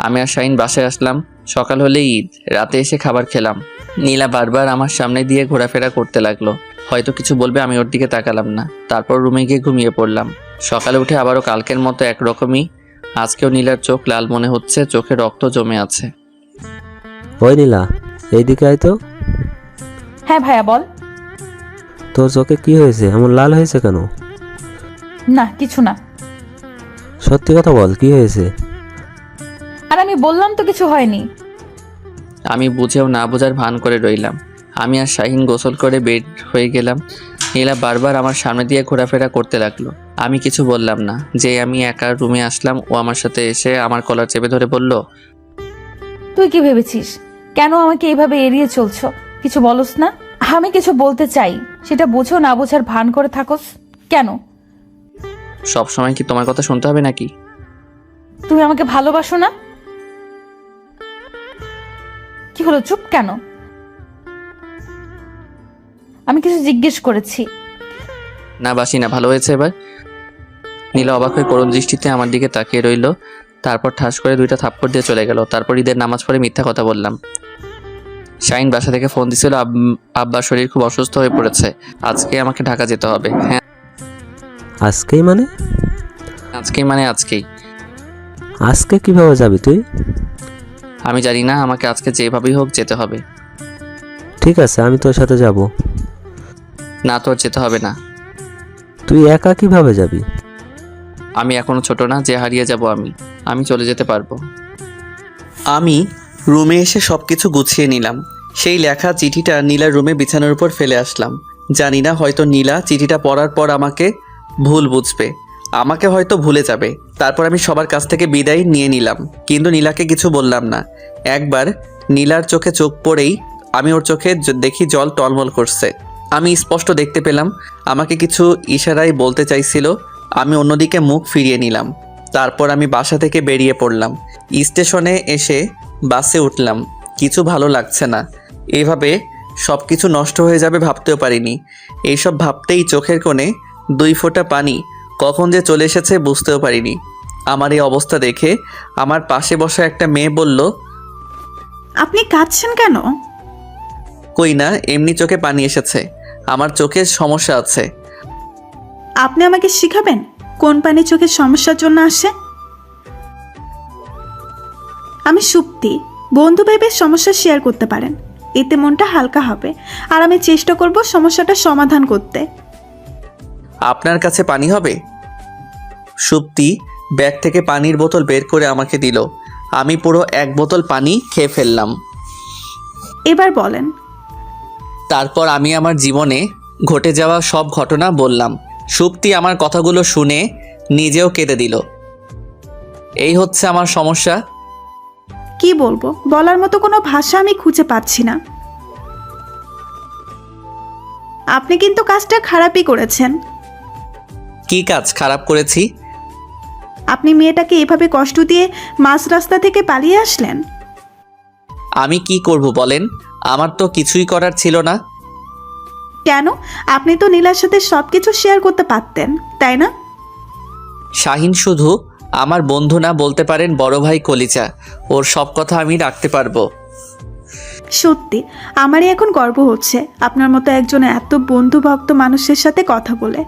আমি আর শাহিন বাসায় আসলাম। সকাল হলে ঈদ, রাতে এসে খাবার খেলাম। নীলা বারবার আমার সামনে দিয়ে ঘোরাফেরা করতে লাগলো, হয়তো কিছু বলবে, আমি ওর দিকে তাকালাম না। তারপর রুমে গিয়ে ঘুমিয়ে পড়লাম। সকালে উঠে আবারও কালকের মতো একরকমই। আজকেও নীলার চোখ লাল মনে হচ্ছে, চোখে রক্ত জমে আছে। ওই নীলা, এইদিকে আয় তো। হ্যাঁ ভাইয়া, বল। তোর চোখে কি হয়েছে? এমন লাল হয়েছে কেন? না, কিছু না। সত্যি কথা বল, কি হয়েছে? আর আমি বললাম তো কিছু হয়নি। আমি বুঝেও না বোঝার ভান করে রইলাম। আমি আর শাহিন গোসল করে বের হয়ে গেলাম। নীলা বারবার আমার সামনে দিয়ে ঘোরাফেরা করতে লাগলো। আমি কিছু বললাম না। যে আমি একা রুমে আসলাম, ও আমার সাথে এসে আমার কলার চেপে ধরে বলল, তুই কি ভেবেছিস? কেন আমাকে এইভাবে এড়িয়ে চলছো? কিছু বলস না? আমি কিছু বলতে চাই, সেটা বুঝো না বোঝার ভান করে থাকোস কেন? সব সময় কি তোমার কথা শুনতে হবে নাকি? তুমি আমাকে ভালোবাসো না? কি হলো, চুপ কেন? আমি কিছু জিজ্ঞেস করেছি। না, বাসি না। ভালো হয়েছে এবার? নীলা অবাক হয়ে করুণ দৃষ্টিতে আমার দিকে তাকিয়ে রইল। তারপর ঠাস করে 2টা থাপ্পড় দিয়ে চলে গেল। তারপর ঈদের নামাজ পড়ে মিথ্যা কথা বললাম। শাহিন বাসা থেকে ফোন দিছিল, আব্বার শরীর খুব অসুস্থ হয়ে পড়েছে, আজকে আমাকে ঢাকা যেতে হবে। হ্যাঁ, আজকেই মানে? আজকেই। আজকে কিভাবে যাবি তুই? আমি জানি না, আমাকে আজকে যেভাবেই হোক যেতে হবে। ঠিক আছে, আমি তোর সাথে যাব। না, তোর যেতে হবে না। তুই একা কিভাবে যাবি? আমি এখনো ছোট না যে হারিয়ে যাব। আমি চলে যেতে পারবো। আমি রুমে এসে সব কিছু গুছিয়ে নিলাম। সেই লেখা চিঠিটা নীলার রুমে বিছানার উপর ফেলে আসলাম। জানি না, হয়তো নীলা চিঠিটা পড়ার পর আমাকে ভুল বুঝবে, আমাকে হয়তো ভুলে যাবে। তারপর আমি সবার কাছ থেকে বিদায় নিয়ে নিলাম, কিন্তু নীলাকে কিছু বললাম না। একবার নীলার চোখে চোখ পড়েই আমি ওর চোখে দেখি জল টলমল করছে। আমি স্পষ্ট দেখতে পেলাম আমাকে কিছু ইশারায় বলতে চাইছিল। আমি অন্যদিকে মুখ ফিরিয়ে নিলাম। তারপর আমি বাসা থেকে বেরিয়ে পড়লাম। স্টেশনে এসে বাসে উঠলাম। কিছু ভালো লাগছে না। এভাবে সব কিছু নষ্ট হয়ে যাবে ভাবতেও পারিনি। এইসব ভাবতেই চোখের কোণে 2 ফোঁটা পানি কখন যে চলে এসেছে বুঝতেও পারিনি। আমার এই অবস্থা দেখে আমার পাশে বসা একটা মেয়ে বলল, আপনি কাঁদছেন কেন? কই না, এমনি চোখে পানি এসেছে। আমার চোখের সমস্যা আছে। আপনি আমাকে শিখাবেন কোন পানি চোখের সমস্যার জন্য আসে? আমি সুপ্তি, বন্ধু ভেবে সমস্যা শেয়ার করতে পারেন, এতে মনটা হালকা হবে। আর আমি চেষ্টা করব সমস্যাটা সমাধান করতে। আপনার কাছে পানি হবে? সুপ্তি ব্যাগ থেকে পানির বোতল বের করে আমাকে দিল। আমি পুরো 1 বোতল পানি খেয়ে ফেললাম। এবার বলেন। তারপর আমি আমার জীবনে ঘটে যাওয়া সব ঘটনা বললাম। সুপ্তি আমার কথাগুলো শুনে নিজেও কেঁদে দিল। এই হচ্ছে আমার সমস্যা। কি বলবো, বলার মতো কোনো ভাষা আমি খুঁজে পাচ্ছি না। আপনি কিন্তু কাজটা খারাপই করেছেন। কি কাজ খারাপ করেছি? আপনি মেয়েটাকে এভাবে কষ্ট দিয়ে মাঝ রাস্তা থেকে পালিয়ে আসলেন। আমি কি করব বলেন? আমার তো কিছুই করার ছিল না। কেন? আপনি তো নীলার সাথে সবকিছু শেয়ার করতে পারতেন, তাই না? শাহিন শুধু আমার বন্ধু না, বলতে পারেন বড় ভাই কলিজা। ওর সব কথা আমি রাখতে পারবো। সত্যি আমারই এখন গর্ব হচ্ছে আপনার মতো একজন এত বন্ধুভক্ত মানুষের সাথে কথা বলে।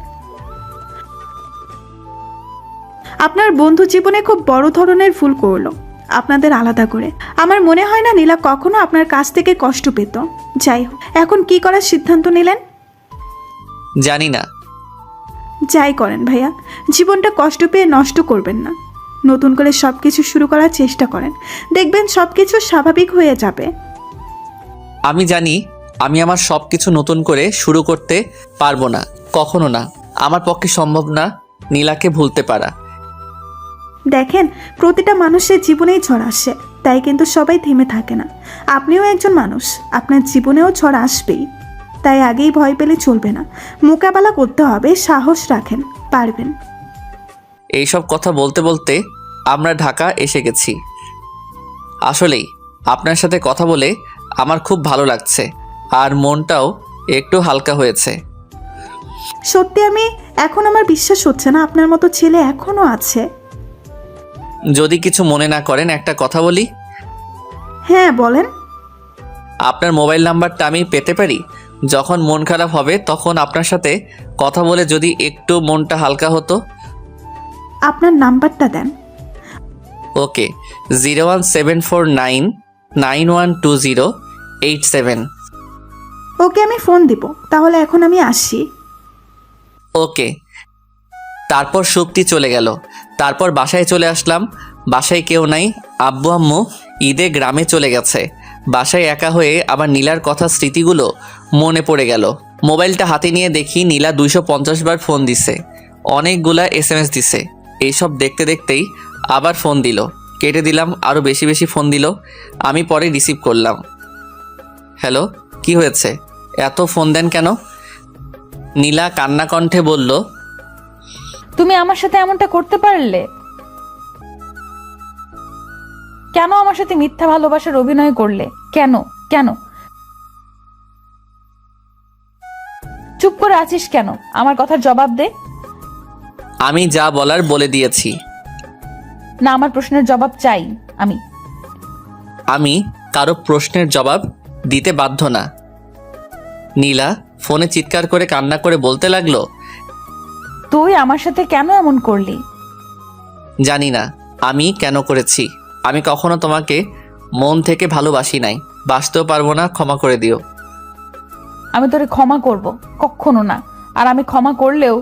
আপনার বন্ধু জীবনে খুব বড় ধরনের ভুল করলো আপনাদের আলাদা করে। আমার মনে হয় না নীলা কখনো আপনার কাছ থেকে কষ্ট পেত। যাই হোক, এখন কি করার সিদ্ধান্ত নিলেন? জানি না। যাই করেন ভাইয়া, জীবনটা কষ্ট পেয়ে নষ্ট করবেন না। নতুন করে সব কিছু শুরু করার চেষ্টা করেন, দেখবেন সব কিছু স্বাভাবিক হয়ে যাবে। আমি জানি আমি আমার সব কিছু নতুন করে শুরু করতে পারবো না, কখনো না। আমার পক্ষে সম্ভব না নীলাকে ভুলতে পারা। দেখেন, প্রতিটা মানুষের জীবনেই ঝড় আসে, তাই কিন্তু সবাই থেমে থাকে না। আপনিও একজন মানুষ, আপনার জীবনেও ঝড় আসবেই। তাই আগেই ভয় পেলে চলবে না, মোকাবেলা করতে হবে। সাহস রাখেন, পারবেন। এইসব কথা বলতে বলতে আমরা ঢাকা এসে গেছি। আসলেই আপনার সাথে কথা বলে আমার খুব ভালো লাগছে, আর মনটাও একটু হালকা হয়েছে। সত্যি আমি এখন আমার বিশ্বাস হচ্ছে না আপনার মতো ছেলে এখনো আছে। যদি কিছু মনে না করেন একটা কথা বলি। হ্যাঁ বলেন। আপনার মোবাইল নাম্বারটা আমি পেতে পারি? যখন মন খারাপ হবে তখন আপনার সাথে কথা বলে যদি একটু মনটা হালকা হতো। আপনার নাম্বারটা দেন। ওকে, 01749912087। ওকে, আমি ফোন দিব। তাহলে এখন আমি আসি। ওকে। তারপর সুপ্তি চলে গেল। তারপর বাসায় চলে আসলাম। বাসায় কেউ নাই, আব্বু আম্মু ঈদে গ্রামে চলে গেছে। বাসায় একা হয়ে আবার নীলার কথা স্মৃতিগুলো মনে পড়ে গেল। মোবাইলটা হাতে নিয়ে দেখি নীলা 250 বার ফোন দিছে, অনেকগুলা SMS দিছে। এইসব দেখতে দেখতেই আবার ফোন দিল, কেটে দিলাম। আরও বেশি বেশি ফোন দিল, আমি পরে রিসিভ করলাম। হ্যালো, কি হয়েছে? এত ফোন দেন কেন? নীলা কান্না কণ্ঠে বলল, তুমি আমার সাথে এমনটা করতে পারলে? কেন আমার সাথে মিথ্যা ভালোবাসার অভিনয় করলে? কেন কেন? চুপ করে আছিস কেন? আমার কথার জবাব দে। আমি যা বলার বলে দিয়েছি। না, আমার প্রশ্নের জবাব চাই আমি। আমি কারো প্রশ্নের জবাব দিতে বাধ্য না। নীলা ফোনে চিৎকার করে কান্না করে বলতে লাগলো, তুই আমার সাথে কেন এমন করলি? জানি না আমি কেন করেছি। আমি কখনো তোমাকে মন থেকে ভালোবাসি নাই, বাসতেও পারবো না, ক্ষমা করে দিও। আমি তোরে ক্ষমা করব? কখনো না। আর আমি ক্ষমা করলেও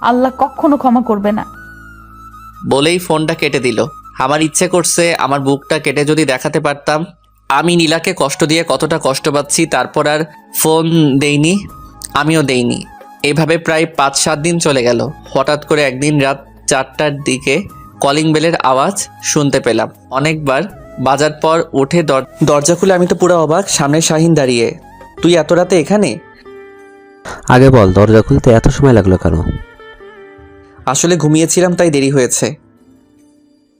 আল্লাহ কখনো ক্ষমা করবে না। বলেই ফোনটা কেটে দিল। আমার ইচ্ছে করছে আমার বুকটা কেটে যদি দেখাতে পারতাম আমি নীলাকে কষ্ট দিয়ে কতটা কষ্ট পাচ্ছি। তারপর আর ফোন দেইনি, আমিও দেইনি। এভাবে প্রায় 5-7 দিন চলে গেল। হঠাৎ করে একদিন রাত 4টার দিকে কলিং বেলের আওয়াজ শুনতে পেলাম। অনেকবার বাজার পর উঠে দরজা খুলে আমি তো পুরো অবাক, সামনে শাহিন দাঁড়িয়ে। তুই এত রাতে এখানে? আগে বল, দরজা খুলতে এত সময় লাগলো কেন? আসলে ঘুমিয়েছিলাম তাই দেরি হয়েছে।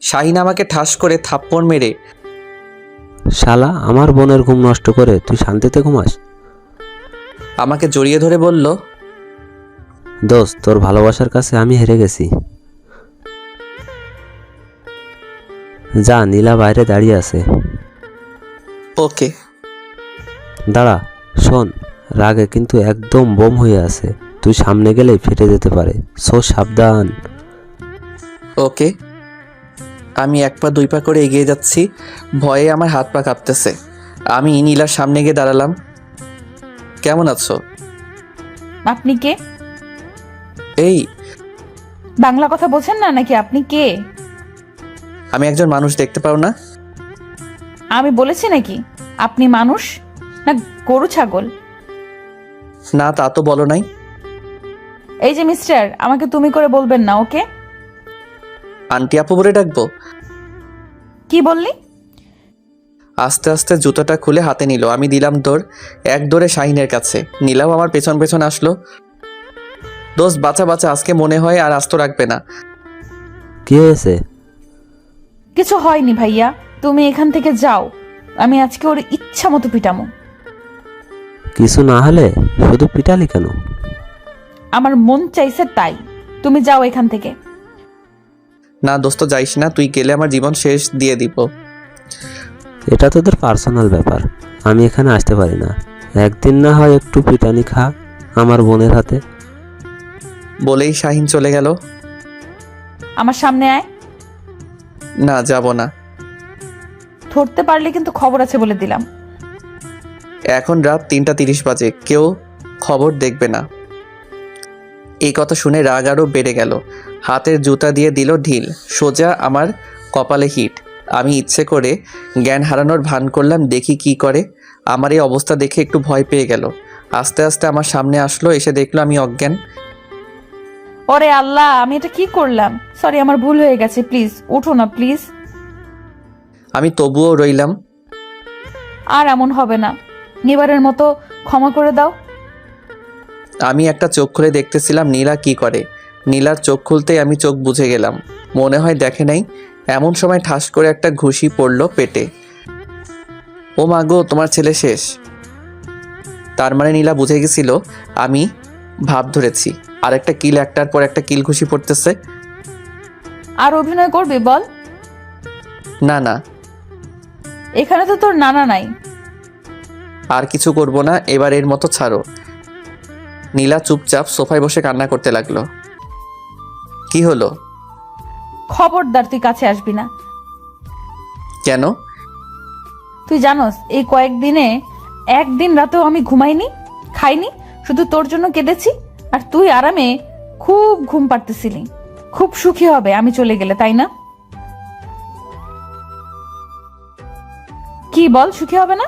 শাহিন আমাকে ঠাস করে থাপ্পড় মেরে, শালা, আমার বোনের ঘুম নষ্ট করে তুই শান্তিতে ঘুমাস? আমাকে জড়িয়ে ধরে বলল, দোস্ত, তোর ভালোবাসার কাছে আমি হেরে গেছি। যা, নীলা বাইরে দাঁড়িয়ে আছে। ওকে। দাঁড়া, শোন, রাগে কিন্তু একদম বোম হয়ে আছে। তুই সামনে গেলেই ফেটে যেতে পারে, সো সাবধান। ওকে। আমি 1 পা 2 পা করে এগিয়ে যাচ্ছি, ভয়ে আমার হাত পা কাঁপতেছে। আমি নীলার সামনে গিয়ে দাঁড়ালাম। কেমন আছো? আপনি কে? এই, বাংলা কথা বোঝেন না নাকি? আপনি কে? আমি একজন মানুষ, দেখতে পাও না? আমি বলেছি নাকি আপনি মানুষ না গরু ছাগল? না, তা তো বলো নাই। এই যে মিস্টার, আমাকে তুমি করে বলবেন না, ওকে? আন্টি আপু বলে ডাকবো? কি বললি? আস্তে আস্তে জুতোটা খুলে হাতে নিল। আমি দিলাম দৌড়, এক দৌড়ে শাহিনের কাছে। নীলাও আমার পেছন পেছন আসলো। দোস্ত বাঁচা বাঁচা, আজকে মনে হয় আর আস্ত রাখবে না। কি হয়েছে? কিছু হয়নি ভাইয়া, তুমি এখান থেকে যাও। আমি আজকে ওর ইচ্ছা মতো পিটামো। কিছু না হলে শুধু পিটালি কেন? আমার মন চাইছে তাই। তুমি যাও এখান থেকে। না দোস্ত, যাইস না, তুই গেলে আমার জীবন শেষ দিয়ে দিব। এটা তোদের পার্সোনাল ব্যাপার, আমি এখানে আসতে পারি না। একদিন না হয় একটু পিটানি খা আমার বোনের হাতে। বলেই শাহিন চলে গেল। আমার সামনে আয়। না, যাব না। ধরতে পারলে কিন্তু খবর আছে বলে দিলাম। এখন রাত 3:30 বাজে, কেউ খবর দেখবে না। এই কথা শুনে রাগ আরও বেড়ে গেল। হাতের জুতা দিয়ে দিল ঢিল, সোজা আমার কপালে হিট। আমি ইচ্ছে করে জ্ঞান হারানোর ভান করলাম, দেখি কি করে। আমার এই অবস্থা দেখে একটু ভয় পেয়ে গেল। আস্তে আস্তে আমার সামনে আসলো, এসে দেখলো আমি অজ্ঞান। ওরে আল্লাহ, আমি এটা কি করলাম? সরি, আমার ভুল হয়ে গেছে, প্লিজ ওঠো না প্লিজ। আমি তবুও রইলাম। আর এমন হবে না, এবারের মতো ক্ষমা করে দাও। আমি একটা চোখ খুলে দেখতেছিলাম নীলা কি করে। নীলার চোখ খুলতেই আমি চোখ বুজে গেলাম, মনে হয় দেখে নাই। এমন সময় ঠাস করে একটা ঘুষি পড়লো পেটে। ও মা গো, তোমার ছেলে শেষ। তার মানে নীলা বুঝে গেছিল আমি ভাব ধরেছি। আর একটা কিল, একটার পর একটা কিল ঘুষি পড়তেছে। আর অভিনয় করবি বল? না না, এখানে তো তোর নানা নাই। আর কিছু করব না, এবার এর মতো ছাড়ো। নীলা চুপচাপ সোফায় বসে কান্না করতে লাগলো। কি হলো? খবরদার তুই কাছে আসবি না। কেন? তুই জানোস এই কয়েকদিনে একদিন রাতেও আমি ঘুমাইনি, খাইনি, শুধু তোর জন্য কেঁদেছি। আর তুই আরামে খুব ঘুম পাড়তেছিলি। খুব সুখী হবে আমি চলে গেলে, তাই না? কি বল, সুখী হবে না?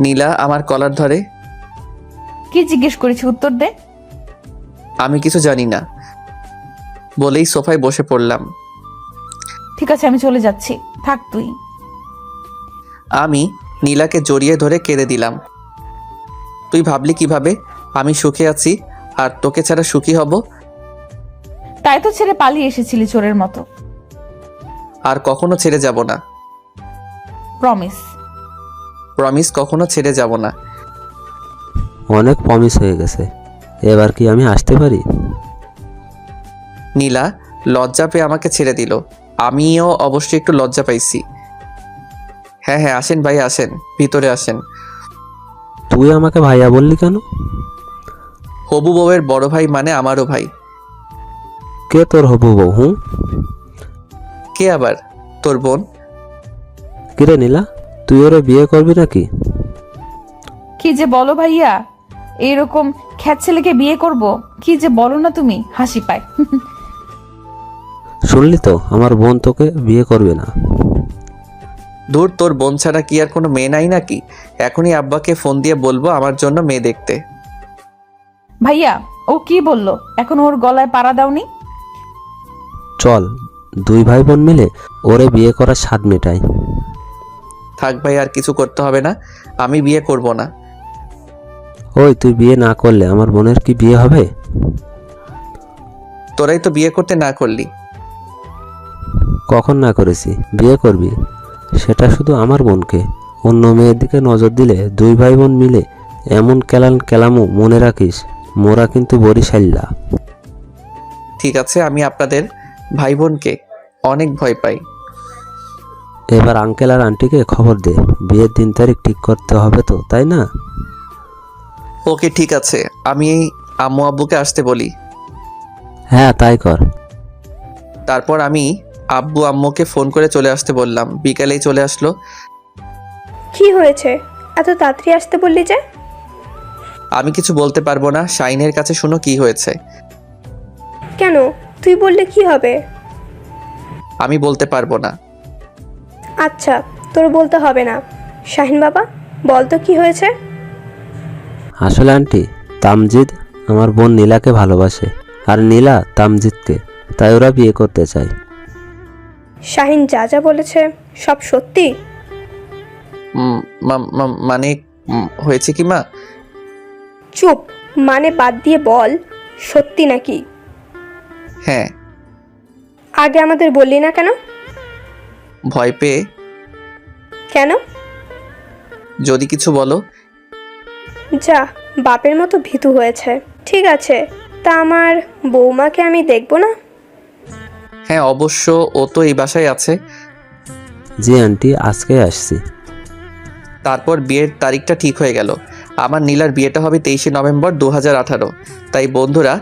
নীলা আমার কলার ধরে। কি জিজ্ঞেস করেছি, উত্তর দে। আমি কিছু জানি না বলেই সোফায় বসে পড়লাম। ঠিক আছে, আমি চলে যাচ্ছি, থাক তুই। আমি নীলাকে জড়িয়ে ধরে কেঁদে দিলাম। তুই ভাবলি কিভাবে আমি সুখে আছি আর তোকে ছাড়া সুখী হব? তাই তো ছেড়ে পালিয়ে এসেছিলি চোরের মতো। আর কখনো ছেড়ে যাব না। প্রমিস। প্রমিস, কখনো ছেড়ে যাব না। অনেক প্রমিস হয়ে গেছে, এবার কি আমি আসতে পারি? নীলা লজ্জা পেয়ে আমাকে ছেড়ে দিল। আমিও অবশ্যই একটু লজ্জা পাইছি। হ্যাঁ হ্যাঁ, আসেন ভাই, আসেন, ভিতরে আসেন। তুই আমাকে ভাইয়া বললি কেন? হবু বউয়ের বড় ভাই মানে আমারও ভাই। কে তোর হবু বউ? হুঁ, কে আবার? তোর বোন। কিরে নীলা, তুই ওরে বিয়ে করবি নাকি? কি যে বলো ভাইয়া, এইরকম খ্যাত ছেলেকে বিয়ে করব? কি যে বলো না তুমি, হাসি পায়। শুনলি তো, আমার বোন তোকে বিয়ে করবে না। দূর, তোর বোন ছাড়া কি আর কোনো মেয়ে নাই নাকি? এখনই আব্বাকে ফোন দিয়ে বলবো আমার জন্য মেয়ে দেখতে। ভাইয়া, ও কি বললো? এখন ওর গলায় পাড়া দাওনি? চল, দুই ভাই বোন মিলে ওরে বিয়ে করার স্বাদ মেটাই। থাক ভাই, আর কিছু করতে হবে না, আমি বিয়ে করব না। ওই, তুই বিয়ে না করলে আমার বোনের কি বিয়ে হবে? তোরাই তো বিয়ে করতে না করলি। কখন না করেছি? বিয়ে করবি, সেটা শুধু আমার বোনকে। অন্য মেয়ের দিকে নজর দিলে দুই ভাই বোন মিলে এমন কেলামু মনে রাখিস, মোরা কিন্তু বরিশাল্লা। ঠিক আছে, আমি আপনাদের ভাই বোনকে অনেক ভয় পাই। এবার আঙ্কেল আর আন্টিকে খবর দে, বিয়ের দিন তারিখ ঠিক করতে হবে তো, তাই না? ওকে ঠিক আছে, আমি আম্মু আব্বুকে আসতে বলি। হ্যাঁ, তাই কর। তারপর আমি আব্বু আম্মুকে ফোন করে চলে আসতে বললাম। বিকালেই চলে আসলো। কি হয়েছে, এত তাড়াতাড়ি আসতে বললি যে? আমি কিছু বলতে পারবো না, শাইনের কাছে শুনো কি হয়েছে। কেন, তুই বললে কি হবে? আমি বলতে পারবো না। আচ্ছা, তোর বলতে হবে না। শাহিন বাবা, বল তো কি হয়েছে? আসলে আন্টি, তামজিদ আমার বোন নীলাকে ভালোবাসে, আর নীলা তামজিদকে, তাই ওরা বিয়ে করতে চায়। শাহিন যা যা বলেছে সব সত্যি? মানে হয়েছে কি মা? চুপ, মানে বাদ দিয়ে বল, সত্যি নাকি? হ্যাঁ। আগে আমাদের বললি না কেন? ভয় পেয়ে। কেন? যদি কিছু বলো। যা, বাপের মতো ভীতু হয়েছে। ঠিক আছে, তা আমার বৌমাকে আমি দেখব না? হ্যাঁ অবশ্য, ও তো এই বাসায় আছে। জি আন্টি, আজকে আসছি। তারপর বিয়ের তারিখটা ঠিক হয়ে গেল। আমার নীলার বিয়েটা হবে 23শে নভেম্বর 2018। তাই বন্ধুরা,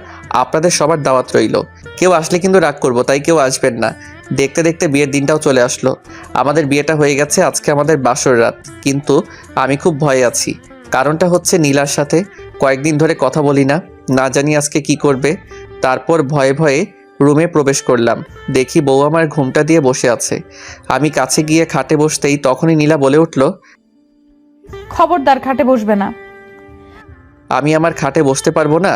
আপনাদের সবার দাওয়াত রইল। কেউ আসলে কিন্তু রাগ করব, তাই কেউ আসবেন না। দেখতে দেখতে বিয়ের দিনটাও চলে আসলো। আমাদের বিয়েটা হয়ে গেছে, আজকে আমাদের বাসর রাত। কিন্তু আমি খুব ভয়ে আছি। কারণটা হচ্ছে নীলার সাথে কয়েকদিন ধরে কথা বলি না, না জানি আজকে কি করবে। তারপর ভয়ে ভয়ে রুমে প্রবেশ করলাম। দেখি বউ আমার ঘুমটা দিয়ে বসে আছে। আমি কাছে গিয়ে খাটে বসতেই তখনই নীলা বলে উঠল, খবরদার খাটে বসবে না। আমি আমার খাটে বসতে পারবো না?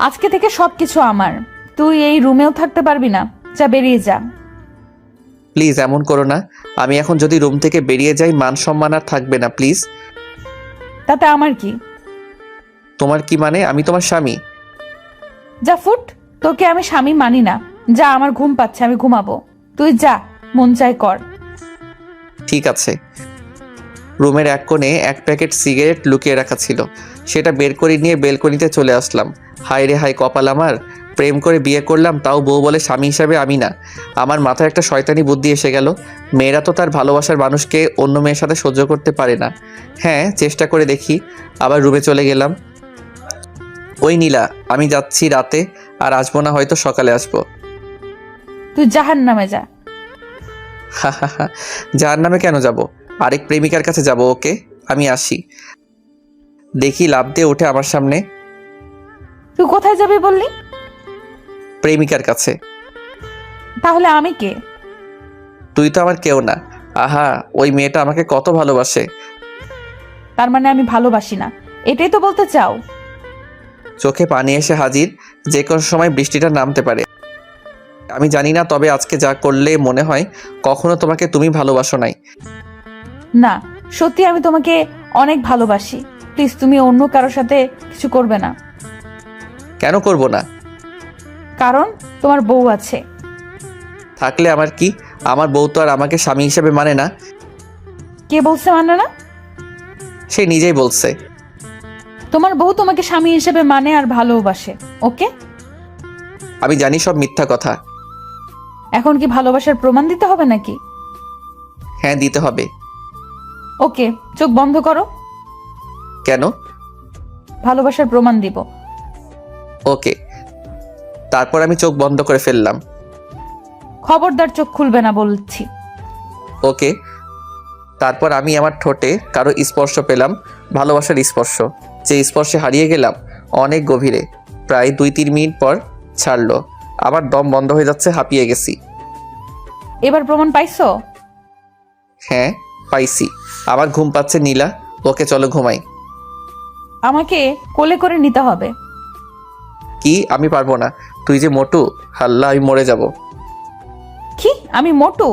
আজকে থেকে সবকিছু আমার। তুই এই রুমেও থাকতে পারবি না। যা, বেরিয়ে যা। প্লিজ এমন করো না। আমি এখন যদি রুম থেকে বেরিয়ে যাই, মান সম্মান আর থাকবে না। প্লিজ। তাতে আমার কি? তোমার কি মানে? আমি তোমার স্বামী। যা ফুট। তোকে আমি স্বামী মানি না। যা, আমার ঘুম পাচ্ছে, আমি ঘুমাবো। তুই যা, মন চাই কর। ঠিক আছে। রুমের এক কোণে এক প্যাকেট সিগারেট লুকিয়ে রাখা ছিল, সেটা বের করে নিয়ে বেলকনিতে চলে আসলাম। হায় রে হায় কপাল আমার, প্রেম করে বিয়ে করলাম, তাও বউ বলে স্বামী হিসাবে আমি না। আমার মাথায় একটা শয়তানি বুদ্ধি এসে গেল। মেয়েরা তো তার ভালোবাসার মানুষকে অন্য মেয়ের সাথে সহ্য করতে পারে না। হ্যাঁ, চেষ্টা করে দেখি। আবার রুমে চলে গেলাম। ওই নীলা, আমি যাচ্ছি রাতে, আর আসবো না, হয়তো সকালে আসবো। তুই জাহান্নামে যা। যার নামে কেন যাব? আরেক প্রেমিকার কাছে যাব। ওকে, আমি আসি। দেখি লাফ দিয়ে ওঠে আমার সামনে। তুই কোথায় যাবি বললি? প্রেমিকার কাছে। তাহলে আমি কে? তুই তো আমার কেউ না। আহা, ওই মেয়েটা আমাকে কত ভালোবাসে। তার মানে আমি ভালোবাসি না, এটাই তো বলতে চাও? চোখে পানি এসে হাজির। যে কোনো সময় বৃষ্টিটা নামতে পারে। আমি জানি না, তবে আজকে যা করলে মনে হয় কখনো তোমাকে তুমি ভালোবাসো নাই। না, সত্যি আমি তোমাকে অনেক ভালোবাসি। প্লিজ, তুমি অন্য কারোর সাথে কিছু করবে না। কেন করব না? কারণ তোমার বউ আছে। থাকলে আমার কি? আমার বউ তো আর আমাকে স্বামী হিসেবে মানে না। কে বলছে মানে না? সে নিজেই বলছে। তোমার বউ তোমাকে স্বামী হিসেবে মানে আর ভালোবাসে। ওকে, আমি জানি সব মিথ্যা কথা। এখন কি ভালোবাসার প্রমাণ দিতে হবে নাকি? হ্যাঁ, দিতে হবে। ওকে, চোখ বন্ধ করো। কেন? ভালোবাসার প্রমাণ দিব। ওকে। তারপর আমি চোখ বন্ধ করে ফেললাম। খবরদার চোখ খুলবে না বলছি। ওকে। তারপর আমি আমার ঠোঁটে কারো স্পর্শ পেলাম, ভালোবাসার স্পর্শ, যে স্পর্শে হারিয়ে গেলাম অনেক গভীরে। প্রায় 2-3 মিনিট পর ছাড়লো। আমার দম বন্ধ হয়ে যাচ্ছে, হাঁপিয়ে গেছি। এবার প্রমাণ পাইছো? হ্যাঁ, পাইছি। আমার ঘুম পাচ্ছে নীলা। ওকে, চলো ঘুমাই। আমাকে কোলে করে নিতে হবে। কি? আমি পারবো না। তুই যে মোটু, হাল্লা, আমি মরে যাব। কি? আমি মোটু?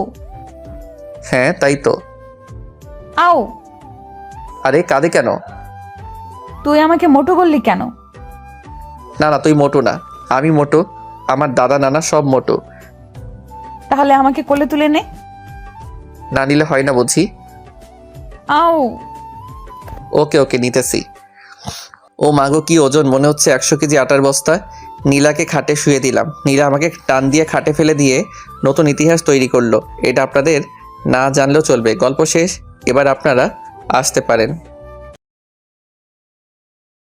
হ্যাঁ, তাই তো। আও, আরে কাঁদে কেন? তুই আমাকে মোটু বললি কেন? না না, তুই মোটু না, আমি মোটু। আমার দাদা নানা সব মোটু। তাহলে আমাকে কোলে তুলে নে। না নিলে হয় না বুঝি? আও। ওকে ওকে, নিতেছি। ও মাগো, কি ওজন! মনে হচ্ছে 100 কেজি আটার বস্তা। নীলাকে খাটে শুয়ে দিলাম। নীলা আমাকে টান দিয়ে খাটে ফেলে দিয়ে নতুন ইতিহাস তৈরি করলো। এটা আপনাদের না জানলেও চলবে। গল্প শেষ। এবার আপনারা আসতে পারেন।